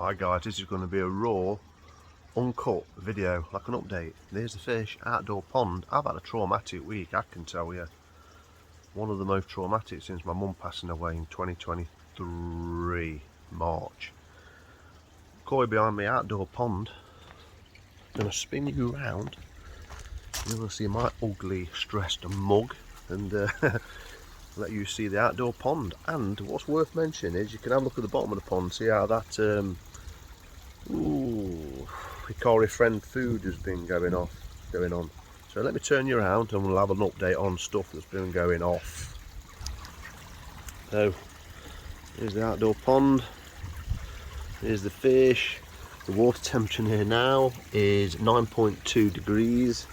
Hi guys, this is going to be a raw, uncut video, like an update. There's the fish, outdoor pond. I've had a traumatic week, I can tell you. One of the most traumatic since my mum passing away in 2023, March. Koi behind me, outdoor pond. I'm going to spin you around. You're going to see my ugly, stressed mug and let you see the outdoor pond. And what's worth mentioning is you can have a look at the bottom of the pond, see how that Hikari friend food has been going on. So let me turn you around and we'll have an update on stuff that's been going off. So here's the outdoor pond, here's the fish. The water temperature here now is 9.2 degrees.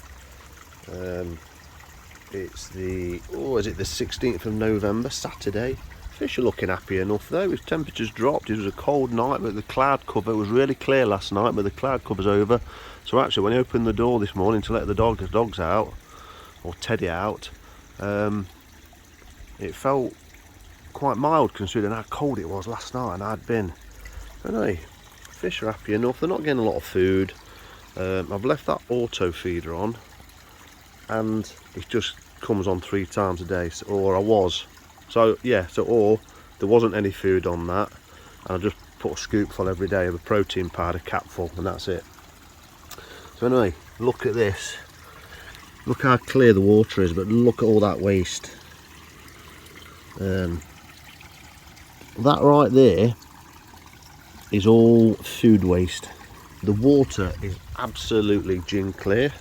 It's the, is it the 16th of November, Saturday. Fish are looking happy enough though. His temperature's dropped. It was a cold night, but the cloud cover was really clear last night, but the cloud cover's over. So actually when I opened the door this morning to let the dogs out, or Teddy out, it felt quite mild considering how cold it was last night and I'd been. Anyway, fish are happy enough. They're not getting a lot of food. I've left that auto feeder on and it just comes on 3 times a day, or I was. So yeah, or there wasn't any food on that, and I just put a scoopful every day of a protein powder capful, and that's it. So anyway, look at this. Look how clear the water is, but look at all that waste. That right there is all food waste. The water is absolutely gin clear.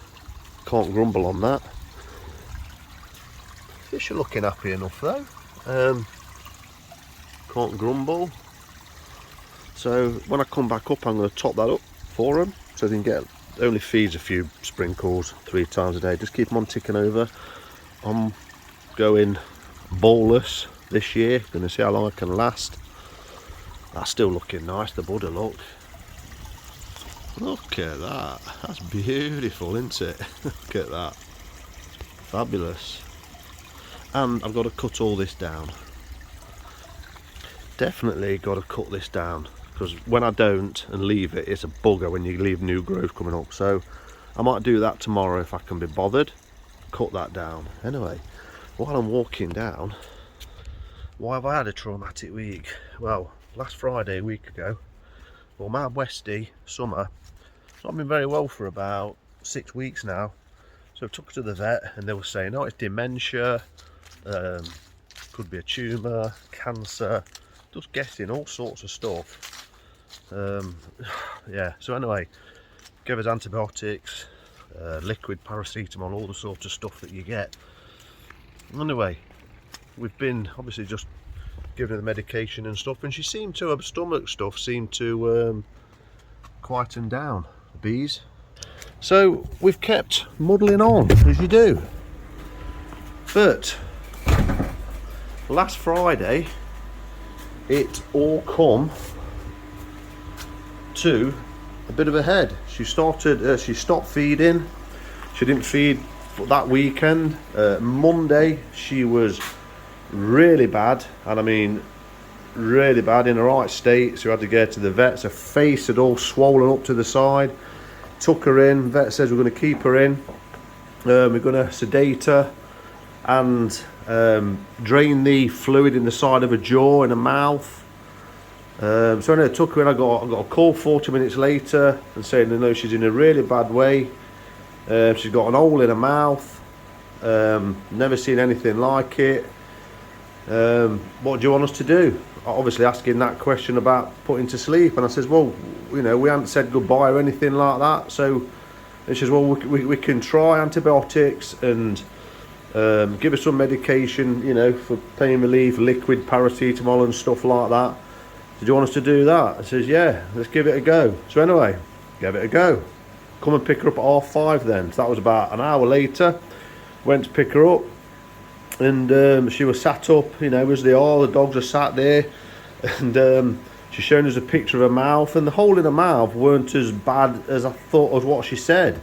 Can't grumble on that. Fish are looking happy enough though. Can't grumble. So when I come back up, I'm going to top that up for them so they can get, only feeds a few sprinkles 3 times a day. Just keep them on ticking over. I'm going ballless this year, going to see how long I can last. That's still looking nice, the Buddha look. Look at that, that's beautiful, isn't it? Look at that, fabulous. And I've got to cut all this down. Definitely got to cut this down, because when I don't and leave it, it's a bugger when you leave new growth coming up. So I might do that tomorrow if I can be bothered. Cut that down. Anyway, while I'm walking down, why have I had a traumatic week? Well, last Friday, a week ago, well, my Westie, Summer, it's not been very well for about 6 weeks now. So I took her to the vet and they were saying, oh, it's dementia, could be a tumour, cancer, just guessing all sorts of stuff. Yeah, so anyway, gave us antibiotics, liquid paracetamol, all the sorts of stuff that you get. Anyway, we've been obviously just giving her the medication and stuff, and she seemed to, her stomach stuff seemed to quieten down, the bees. So we've kept muddling on, as you do. But last Friday, it all come to a bit of a head. She stopped feeding. She didn't feed for that weekend. Monday, she was really bad, and I mean really bad, in the right state, so we had to get her to the vets. Her face had all swollen up to the side. Took her in, vet says we're going to keep her in. We're going to sedate her and drain the fluid in the side of her jaw and her mouth. So anyway, I took her in. I got a call 40 minutes later and saying, no, she's in a really bad way. She's got an hole in her mouth. Never seen anything like it. What do you want us to do? Obviously asking that question about putting to sleep, and I says, well, you know, we haven't said goodbye or anything like that. So she says, well, we can try antibiotics and give her some medication, you know, for pain relief, liquid paracetamol and stuff like that. Do you want us to do that? I says, yeah, let's give it a go. So anyway, gave it a go. Come and pick her up at 5:30 then. So that was about an hour later. Went to pick her up, and she was sat up, you know, as they are. The dogs are sat there, and she's showing us a picture of her mouth, and the hole in her mouth weren't as bad as I thought, as what she said.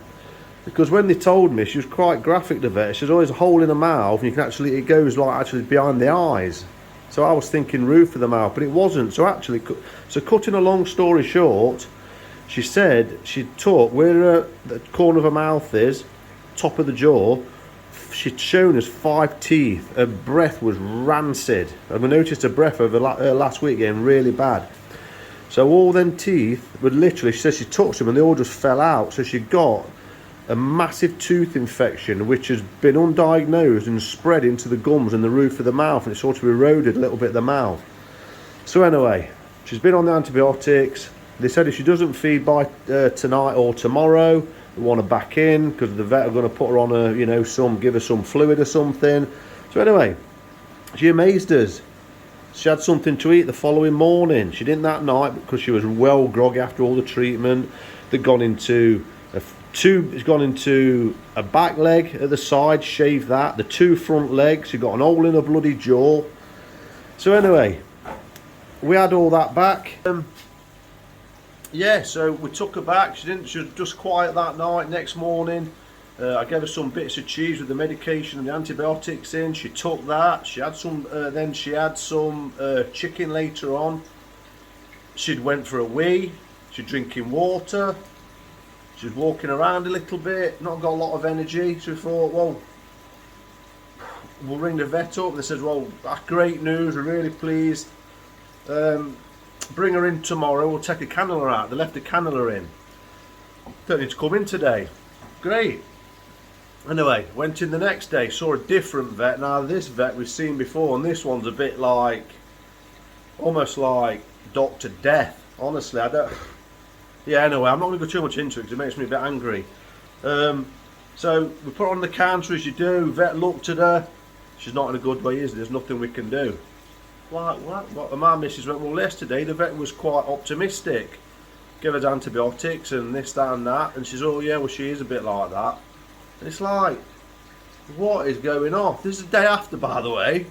Because when they told me, she was quite graphic, the vet. She says, oh, there's a hole in her mouth, and you can actually, it goes like actually behind the eyes. So I was thinking roof of the mouth, but it wasn't. So actually, so cutting a long story short, she said she took where the corner of her mouth is, top of the jaw, she'd shown us 5 teeth. Her breath was rancid. And we noticed her breath over last week getting really bad. So all them teeth would literally, she said she touched them and they all just fell out. So she got a massive tooth infection which has been undiagnosed and spread into the gums and the roof of the mouth, and it sort of eroded a little bit of the mouth. So anyway, she's been on the antibiotics. They said if she doesn't feed by tonight or tomorrow, they want her back in because the vet are going to put her on a, you know, give her some fluid or something. So anyway, she amazed us. She had something to eat the following morning. She didn't that night because she was well groggy after all the treatment. They'd gone into it's gone into a back leg at the side, shaved that, the 2 front legs, she got an hole in her bloody jaw. So anyway, we had all that back. Yeah, so we took her back. She was just quiet that night. Next morning, I gave her some bits of cheese with the medication and the antibiotics in. She took that. She had some. Then she had some chicken later on. She'd went for a wee. She's drinking water. She's walking around a little bit. Not got a lot of energy. So we thought, well, we'll ring the vet up. They said, well, that's great news. We're really pleased. Bring her in tomorrow. We'll take a cannula out. They left the cannula in. Don't need to come in today. Great. Anyway, went in the next day. Saw a different vet. Now this vet we've seen before, and this one's a bit like, almost like Dr. Death. Honestly, I don't. Yeah. Anyway, I'm not going to go too much into it because it makes me a bit angry. So we put her on the counter as you do. Vet looked at her. She's not in a good way, is there? There's nothing we can do. Like what? And my missus went, well, yesterday the vet was quite optimistic. Give her antibiotics and this, that and that. And she's, oh yeah, well she is a bit like that. And it's like, what is going on? This is the day after, by the way.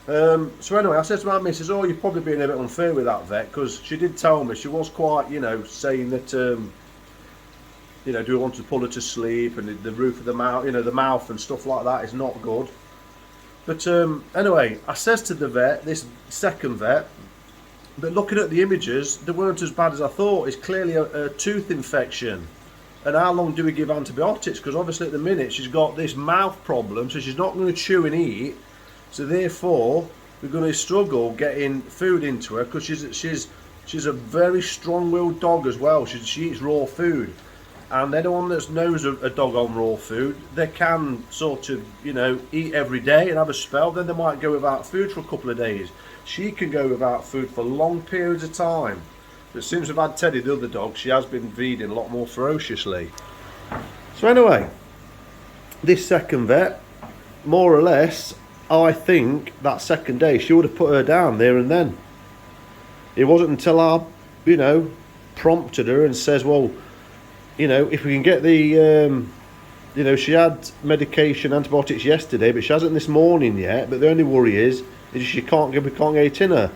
So anyway, I said to my missus, oh, you're probably being a bit unfair with that vet, because she did tell me, she was quite, you know, saying that, you know, do we want to pull her to sleep, and the roof of the mouth, you know, the mouth and stuff like that is not good. But anyway, I says to the vet, this second vet, but looking at the images, they weren't as bad as I thought. It's clearly a tooth infection. And how long do we give antibiotics? Because obviously at the minute she's got this mouth problem, so she's not going to chew and eat. So therefore, we're going to struggle getting food into her, because she's a very strong-willed dog as well. She eats raw food. And anyone that knows a dog on raw food, they can sort of, you know, eat every day and have a spell. Then they might go without food for a couple of days. She can go without food for long periods of time. But since we've had Teddy, the other dog, she has been feeding a lot more ferociously. So anyway, this second vet, more or less, I think that second day she would have put her down there and then. It wasn't until I, you know, prompted her and says, well, you know, if we can get the, you know, she had medication, antibiotics yesterday, but she hasn't this morning yet. But the only worry is we can't get it in her.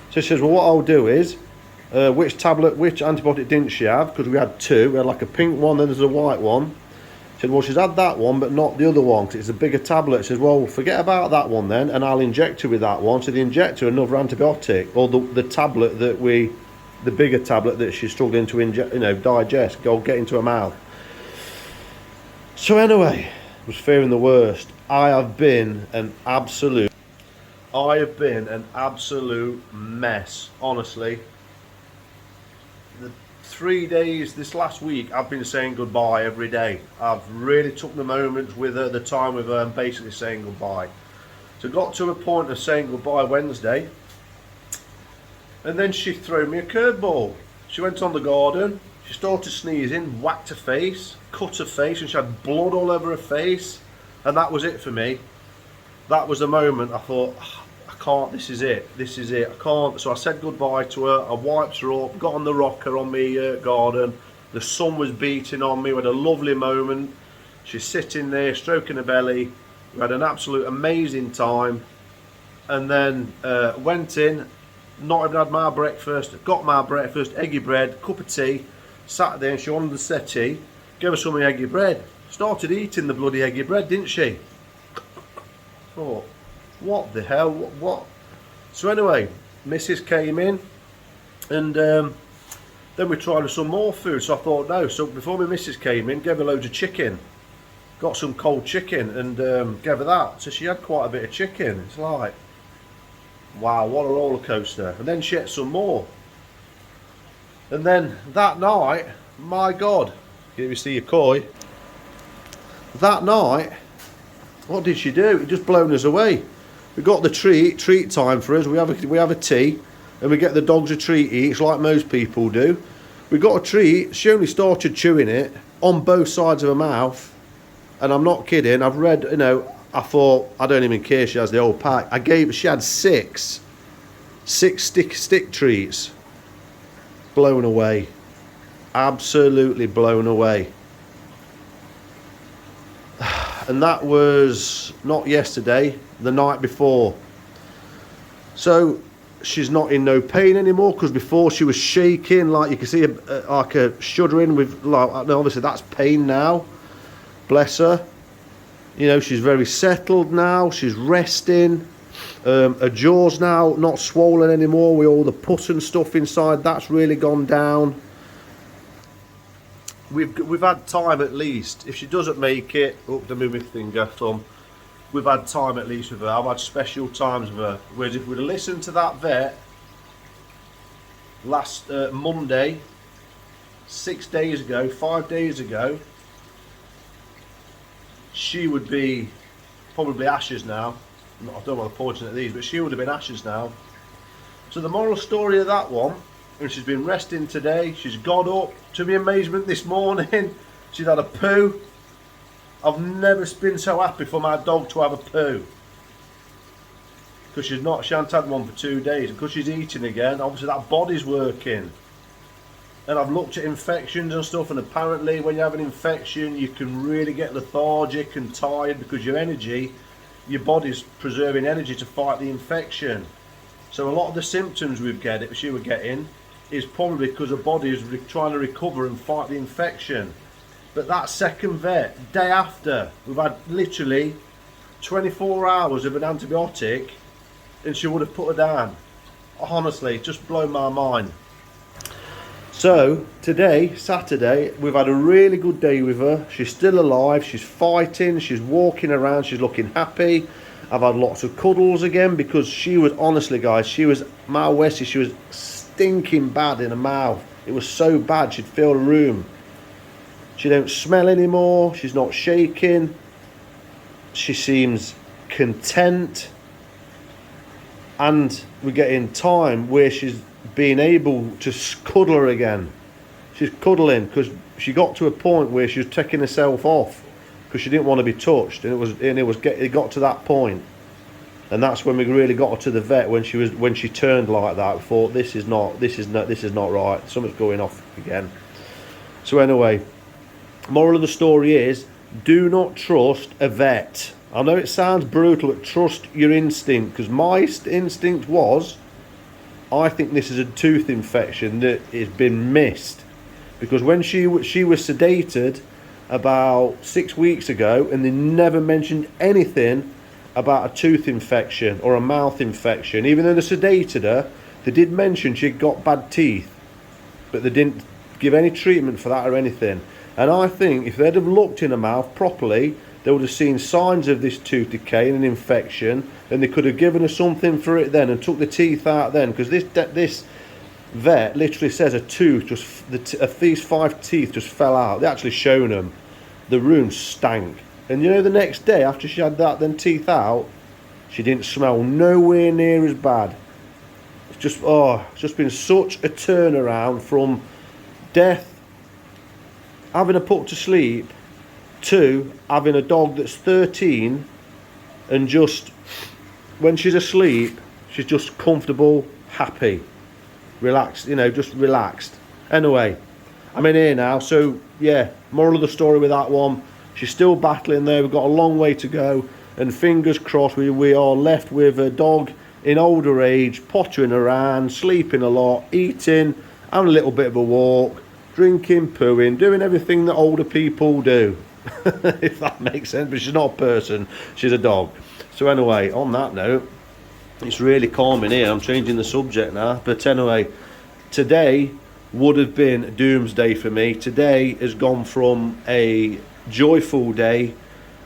So she says, well, what I'll do is, which antibiotic didn't she have? Because we had 2. We had like a pink one, then there's a white one. She said, well, she's had that one, but not the other one, because it's a bigger tablet. She says, well, forget about that one then, and I'll inject her with that one. So they inject her another antibiotic, or the tablet that the bigger tablet that she's struggling to digest, get into her mouth. So anyway, I was fearing the worst. I have been an absolute mess, honestly. The 3 days, this last week, I've been saying goodbye every day. I've really took the moments with her, the time with her, and basically saying goodbye. So got to a point of saying goodbye Wednesday. And then she threw me a curveball. She went on the garden, she started sneezing, whacked her face, cut her face, and she had blood all over her face. And that was it for me. That was the moment I thought, I can't, this is it, I can't. So I said goodbye to her, I wiped her up, got on the rocker on my garden. The sun was beating on me, we had a lovely moment. She's sitting there, stroking her belly. We had an absolute amazing time. And then went in, not even had my breakfast, got my breakfast, eggy bread, cup of tea, sat there and she wanted the settee, gave her some eggy bread, started eating the bloody eggy bread, didn't she? Thought, what the hell, what? So anyway, Mrs. came in, and then we tried some more food. So I thought, no. So before my Mrs. came in, gave her loads of chicken. Got some cold chicken and gave her that. So she had quite a bit of chicken. It's like, wow, what a roller coaster. And then she ate some more. And then that night, my God, here we see your koi. That night, what did she do? It just blown us away. We got the treat time for us. We have a tea, and we get the dogs a treat each, like most people do. We got a treat. She only started chewing it on both sides of her mouth, and I'm not kidding. I've read, I thought, I don't even care. She has the whole pack. She had six stick treats. Blown away, absolutely blown away. And that was not yesterday, the night before. So she's not in no pain anymore, because before she was shaking, like you can see, like a shuddering with, like, obviously that's pain now. Bless her. She's very settled now. She's resting. Her jaw's now not swollen anymore with all the pus and stuff inside. That's really gone down. We've had time at least. If she doesn't make it, up the moving finger, thumb. We've had time at least with her. I've had special times with her. Whereas if we'd have listened to that vet last Monday, 5 days ago, she would be probably ashes now. I don't want to point at these, but she would have been ashes now. So the moral story of that one, and she's been resting today. She's got up, to my amazement, this morning. She's had a poo. I've never been so happy for my dog to have a poo, because she hasn't had one for 2 days, and because she's eating again, obviously that body's working. And I've looked at infections and stuff, and apparently when you have an infection you can really get lethargic and tired, because your body's preserving energy to fight the infection. So a lot of the symptoms she was getting is probably because her body is trying to recover and fight the infection. But that second vet, day after, we've had literally 24 hours of an antibiotic, and she would have put her down. Honestly, just blown my mind. So today, Saturday, we've had a really good day with her. She's still alive, she's fighting, she's walking around, she's looking happy. I've had lots of cuddles again, because she was, honestly guys, she was stinking bad in her mouth. It was so bad, she'd fill the room. She don't smell anymore, she's not shaking. She seems content. And we're getting time where she's being able to cuddle her again. She's cuddling, because she got to a point where she was taking herself off because she didn't want to be touched, and it got to that point. And that's when we really got her to the vet, when she turned like that. We thought, this is not right, something's going off again. So anyway, moral of the story is, do not trust a vet. I know it sounds brutal, but trust your instinct, because my instinct was, I think this is a tooth infection that has been missed, because when she was sedated about 6 weeks ago, and they never mentioned anything about a tooth infection or a mouth infection. Even though they sedated her, they did mention she'd got bad teeth, but they didn't give any treatment for that or anything. And I think if they'd have looked in her mouth properly, they would have seen signs of this tooth decay and an infection, and they could have given her something for it then and took the teeth out then, because this vet literally says a tooth these 5 teeth just fell out. They actually shown them. The room stank. And the next day after she had them teeth out, she didn't smell nowhere near as bad. It's just been such a turnaround from death, having her put to sleep, to having a dog that's 13, and just when she's asleep, she's just comfortable, happy, relaxed, just relaxed. Anyway, I'm in here now, so yeah, moral of the story with that one, she's still battling there. We've got a long way to go, and fingers crossed we are left with a dog in older age, pottering around, sleeping a lot, eating, having a little bit of a walk, drinking, pooing, doing everything that older people do. If that makes sense. But she's not a person, she's a dog. So anyway, on that note, It's really calm in here. I'm changing the subject now, but anyway, today would have been doomsday for me. Today has gone from a joyful day,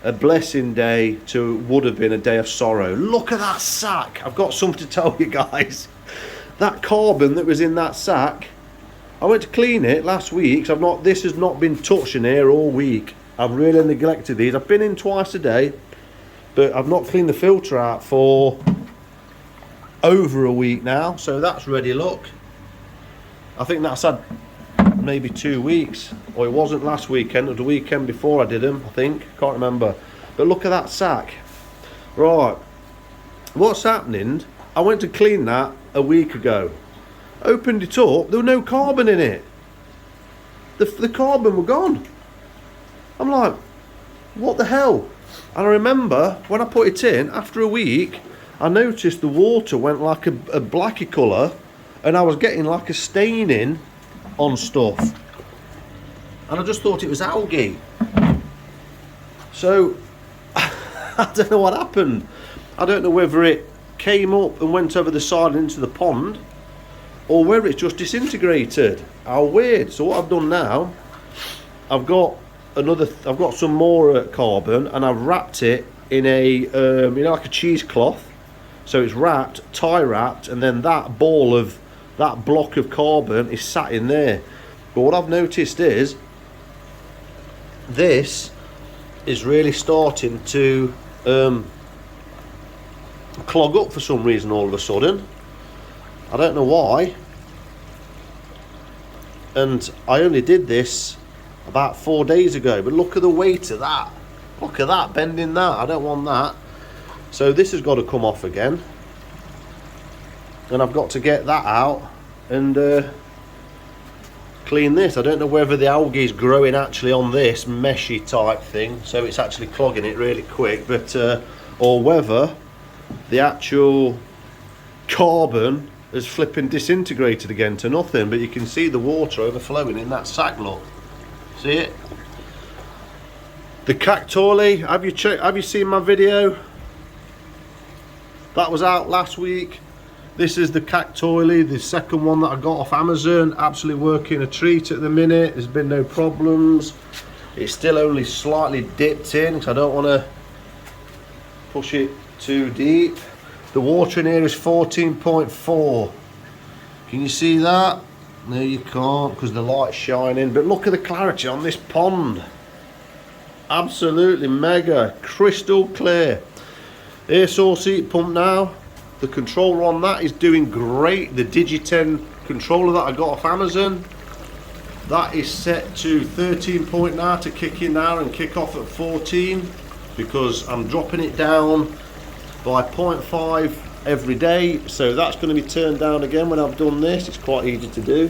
a blessing day, to would have been a day of sorrow. Look at that sack. I've got something to tell you guys. That carbon that was in that sack, I went to clean it last week. So this has not been touched in here all week. I've really neglected these. I've been in twice a day, but I've not cleaned the filter out for over a week now. So that's ready. Look, I think that's had maybe 2 weeks, or it wasn't last weekend, or the weekend before I did them, I think, can't remember. But look at that sack. Right, what's happening, I went to clean that a week ago, opened it up, there was no carbon in it. The carbon were gone. I'm like, what the hell? And I remember when I put it in, after a week, I noticed the water went like a blacky colour, and I was getting like a staining on stuff, and I just thought it was algae. So I don't know what happened. I don't know whether it came up and went over the side into the pond, or whether it's just disintegrated. How weird. So what I've done now, I've got some more carbon, and I've wrapped it in a you know, like a cheesecloth. So it's wrapped, tie wrapped, and then that block of carbon is sat in there. But what I've noticed is this is really starting to clog up for some reason all of a sudden. I don't know why. And I only did this about 4 days ago, but look at the weight of that. Look at that, bending that. I don't want that. So this has got to come off again, and I've got to get that out and clean this. I don't know whether the algae is growing actually on this meshy type thing, so it's actually clogging it really quick, but or whether the actual carbon has flipping disintegrated again to nothing. But you can see the water overflowing in that sack, look. See it? The cactually, have you seen my video? That was out last week. This is the cactually, the second one that I got off Amazon. Absolutely working a treat at the minute. There's been no problems. It's still only slightly dipped in, because I don't want to push it too deep. The water in here is 14.4. Can you see that? No, you can't, because the light's shining. But look at the clarity on this pond. Absolutely mega, crystal clear. Air source heat pump now. The controller on that is doing great. The Digi10 controller that I got off Amazon, that is set to 13 point now to kick in now and kick off at 14, because I'm dropping it down by 0.5 every day. So that's going to be turned down again when I've done this. It's quite easy to do,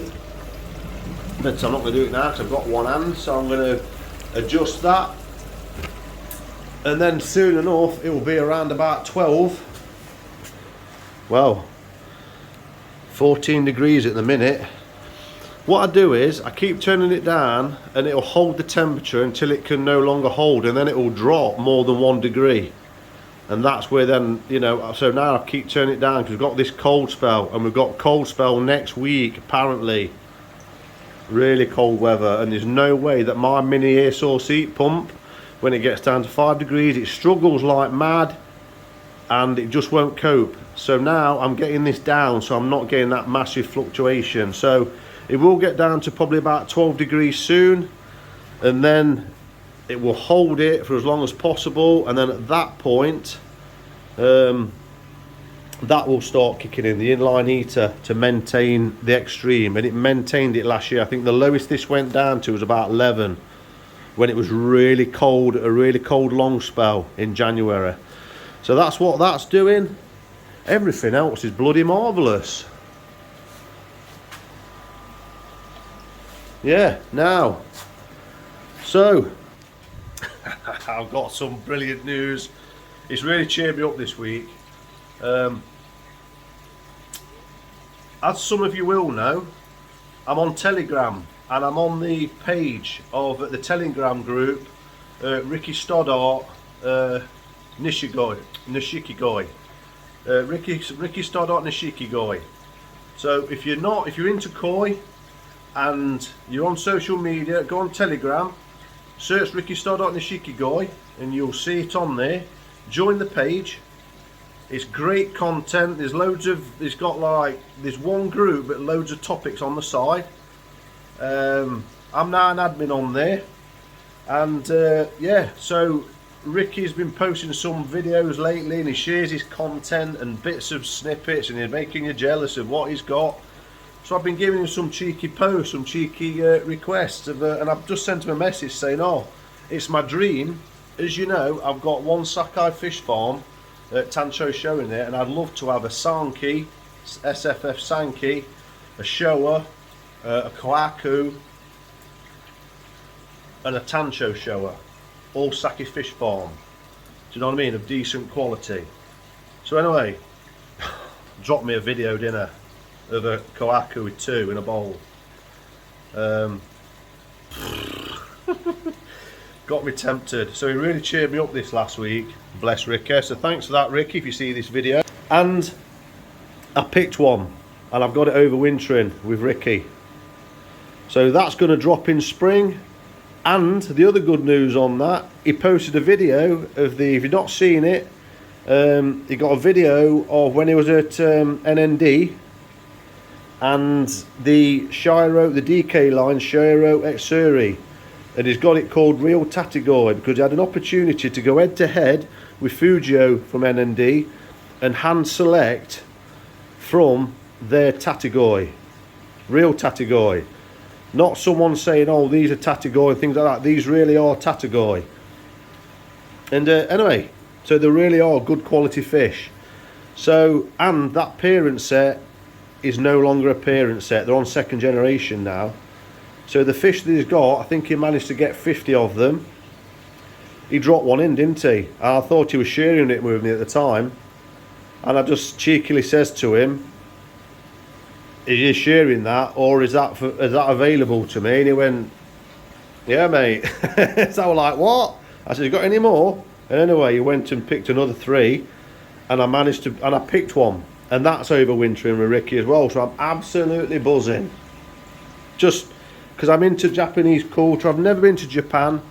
but I'm not going to do it now because I've got one hand. So I'm going to adjust that, and then soon enough it will be around about 12. Well, 14 degrees at the minute. What I do is I keep turning it down, and it will hold the temperature until it can no longer hold, and then it will drop more than 1 degree. And that's where then, you know, so now I keep turning it down because we've got this cold spell, and we've got cold spell next week apparently. Really cold weather, and there's no way that my mini air source heat pump, when it gets down to 5 degrees, it struggles like mad and it just won't cope. So now I'm getting this down so I'm not getting that massive fluctuation. So it will get down to probably about 12 degrees soon, and then it will hold it for as long as possible, and then at that point that will start kicking in the inline heater to maintain the extreme. And it maintained it last year. I think the lowest this went down to was about 11 when it was really cold, a really cold long spell in January. So that's what that's doing. Everything else is bloody marvellous. Yeah, now, so I've got some brilliant news. It's really cheered me up this week. As some of you will know, I'm on Telegram, and I'm on the page of the Telegram group, Ricky Stoddart, Nishikigoi. Ricky started out Nishiki Goi. So if you're into koi and you're on social media, go on Telegram, search Ricky Stardot Nishiki Goi and you'll see it on there. Join the page. It's great content. There's one group but loads of topics on the side. I'm now an admin on there, and yeah, so Ricky's been posting some videos lately and he shares his content and bits of snippets and he's making you jealous of what he's got. So I've been giving him some cheeky posts, some cheeky requests and I've just sent him a message saying, oh, it's my dream. As you know, I've got one sockeye fish farm at Tancho Show in there, and I'd love to have a Sankey, SFF Sankey, a Showa, a Kohaku and a Tancho Showa, all Saki fish farm. Do you know what I mean? Of decent quality. So anyway, drop me a video dinner of a Kohaku with 2 in a bowl. Got me tempted. So he really cheered me up this last week. Bless Ricky. So thanks for that, Ricky, if you see this video. And I picked one and I've got it overwintering with Ricky. So that's going to drop in spring. And the other good news on that, he posted a video of if you've not seen it, he got a video of when he was at NND and the Shiro, the DK line Shiro Exuri, and he's got it called Real Tatigoi because he had an opportunity to go head to head with Fujio from NND and hand select from their Tatigoi, Real Tatigoi. Not someone saying, oh, these are Tatigoi and things like that. These really are Tatigoi. And anyway, so they really are good quality fish. So, and that parent set is no longer a parent set. They're on 2nd generation now. So the fish that he's got, I think he managed to get 50 of them. He dropped one in, didn't he? And I thought he was sharing it with me at the time. And I just cheekily says to him, are you sharing that, or is that available to me? And he went, yeah, mate. So I was like, what? I said, you got any more? And anyway, he went and picked another 3, and I picked one, and that's overwintering with Ricky as well. So I'm absolutely buzzing, just because I'm into Japanese culture. I've never been to Japan,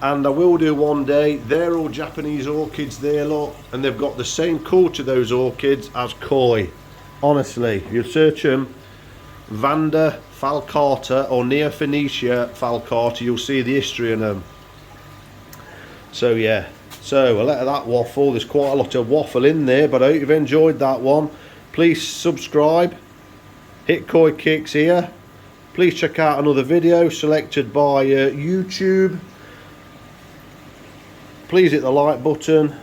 and I will do one day. They're all Japanese orchids there, look, and they've got the same culture, those orchids, as koi. Honestly, if you search them, Vanda falcata or Neo-Phoenicia falcata, you'll see the history in them. So yeah, so I'll let that waffle. There's quite a lot of waffle in there, but I hope you've enjoyed that one. Please subscribe, hit Koi Kicks here. Please check out another video selected by YouTube. Please hit the like button.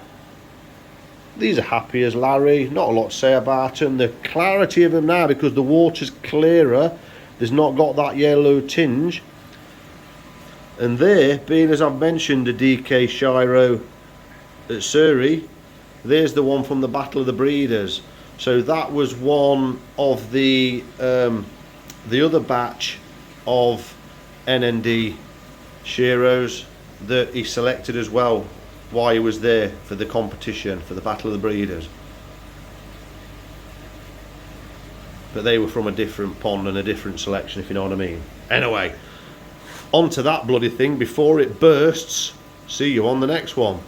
These are happy as Larry, not a lot to say about them. The clarity of them now, because the water's clearer, there's not got that yellow tinge. And there, being as I've mentioned, the DK Shiro at Surrey, there's the one from the Battle of the Breeders. So that was one of the other batch of NND Shiros that he selected as well while he was there for the competition, for the Battle of the Breeders. But they were from a different pond and a different selection, if you know what I mean. Anyway, on to that bloody thing before it bursts. See you on the next one.